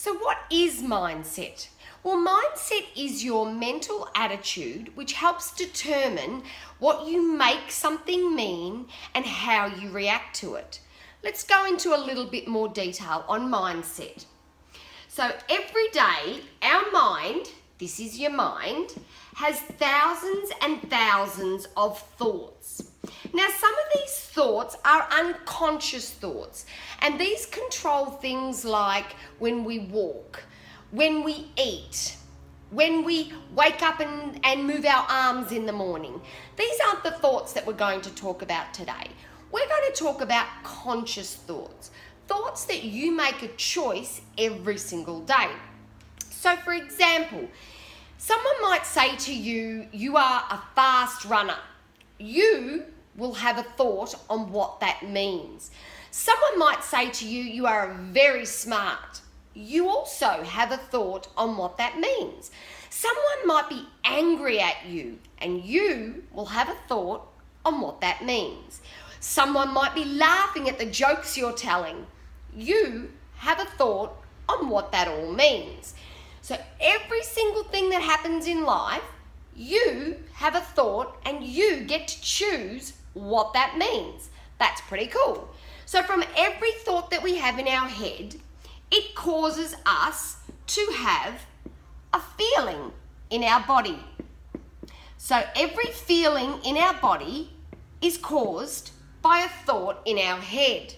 So what is mindset? Well, mindset is your mental attitude which helps determine what you make something mean and how you react to it. Let's go into a little bit more detail on mindset. So every day, our mind, this is your mind, has thousands and thousands of thoughts. Now, some of these thoughts are unconscious thoughts, and these control things like when we walk, when we eat, when we wake up and move our arms in the morning. These aren't the thoughts that we're going to talk about today. We're going to talk about conscious thoughts, thoughts that you make a choice every single day. So, for example, someone might say to you, you are a fast runner. You will have a thought on what that means. Someone might say to you, you are very smart. You also have a thought on what that means. Someone might be angry at you, and you will have a thought on what that means. Someone might be laughing at the jokes you're telling. You have a thought on what that all means. So every single thing that happens in life, you have a thought and you get to choose what that means. That's pretty cool. So from every thought that we have in our head, it causes us to have a feeling in our body. So every feeling in our body is caused by a thought in our head.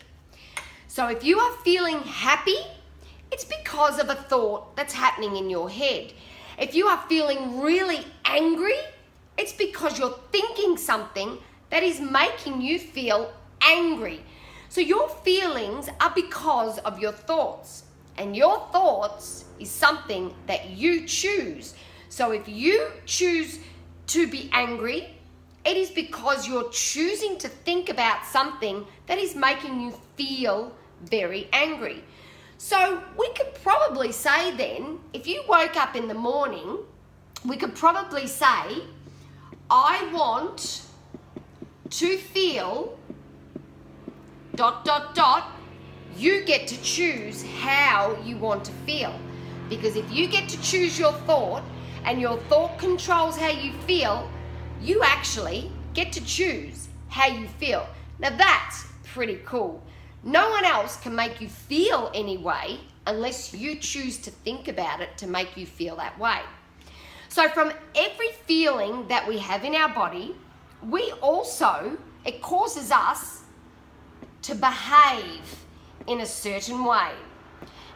So if you are feeling happy, it's because of a thought that's happening in your head. If you are feeling really angry, it's because you're thinking something that is making you feel angry. So your feelings are because of your thoughts. And your thoughts is something that you choose. So if you choose to be angry, it is because you're choosing to think about something that is making you feel very angry. So we could probably say then, if you woke up in the morning, we could probably say, I want to feel ... You get to choose how you want to feel. Because if you get to choose your thought and your thought controls how you feel, you actually get to choose how you feel. Now that's pretty cool. No one else can make you feel any way unless you choose to think about it to make you feel that way. So from every feeling that we have in our body, it causes us to behave in a certain way.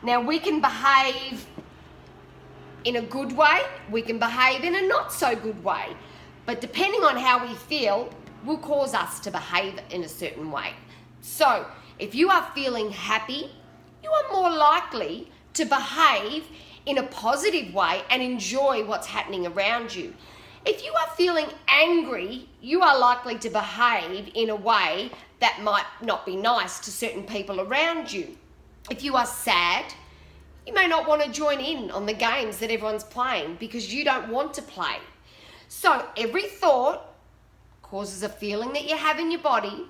Now we can behave in a good way, we can behave in a not so good way, but depending on how we feel will cause us to behave in a certain way. So if you are feeling happy, you are more likely to behave in a positive way and enjoy what's happening around you. If you are feeling angry, you are likely to behave in a way that might not be nice to certain people around you. If you are sad, you may not want to join in on the games that everyone's playing because you don't want to play. So every thought causes a feeling that you have in your body,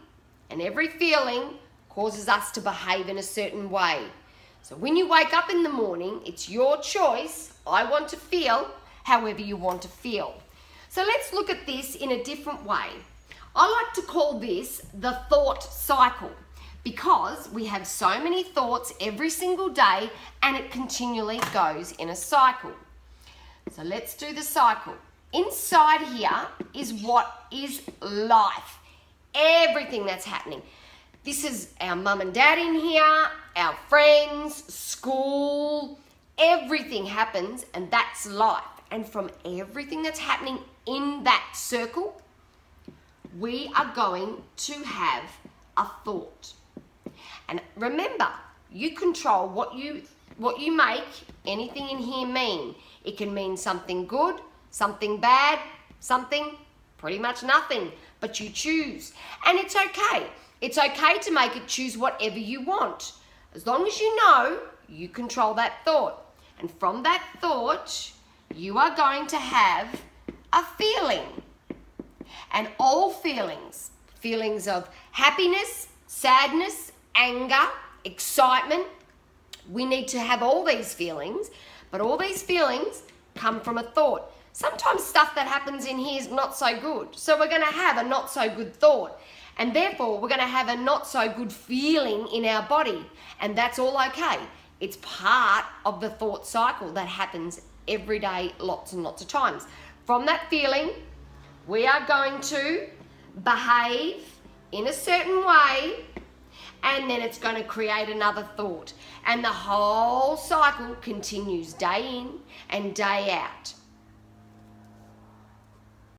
and every feeling causes us to behave in a certain way. So when you wake up in the morning, it's your choice. I want to feel however you want to feel. So let's look at this in a different way. I like to call this the thought cycle because we have so many thoughts every single day and it continually goes in a cycle. So let's do the cycle. Inside here is what is life. Everything that's happening. This is our mum and dad in here, our friends, school, everything happens and that's life. And from everything that's happening in that circle, we are going to have a thought. And remember, you control what you make anything in here mean. It can mean something good, something bad, something pretty much nothing, but you choose. And it's okay. It's okay to make it choose whatever you want. As long as you know you control that thought. And from that thought, you are going to have a feeling. And all feelings of happiness, sadness, anger, excitement, We need to have all these feelings, but all these feelings come from a thought. Sometimes stuff that happens in here is not so good. So we're going to have a not so good thought. And therefore, we're going to have a not so good feeling in our body. And that's all okay. It's part of the thought cycle that happens every day, lots and lots of times. From that feeling, we are going to behave in a certain way, and then it's going to create another thought. And the whole cycle continues day in and day out.